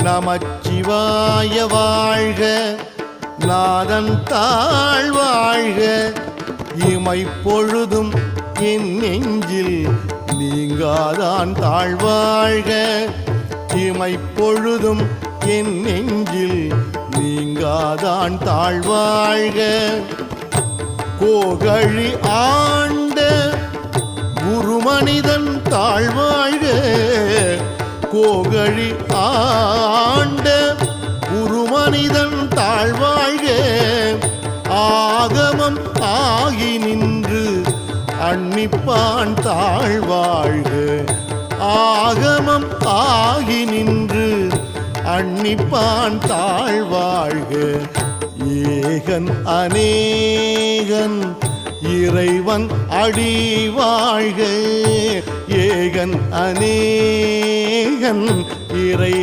நமச்சிவாய வாழ்க, நாதன் தாழ் வாழ்க, இமைப்பொழுதும் என் நெஞ்சில் நீங்காதான் தாழ்வாழ்க, இமைப்பொழுதும் என் நெஞ்சில் நீங்காதான் தாழ்வாழ்க. கோகழி ஆண்ட குருமனிதன் தாழ்வாழ்க, கோகழி ஆண்ட குருமனிதன் தாழ்வாழ்க, ஆகமம் ஆகி நின்று அன்னிப்பான் தாழ்வாழ்க, ஆகமம் ஆகி நின்று அன்னிப்பான் தாழ்வாழ்க. ஏகன் அநேகன் இறைவன் அடி வாழ்க, ஏகன் அநேகன் இறை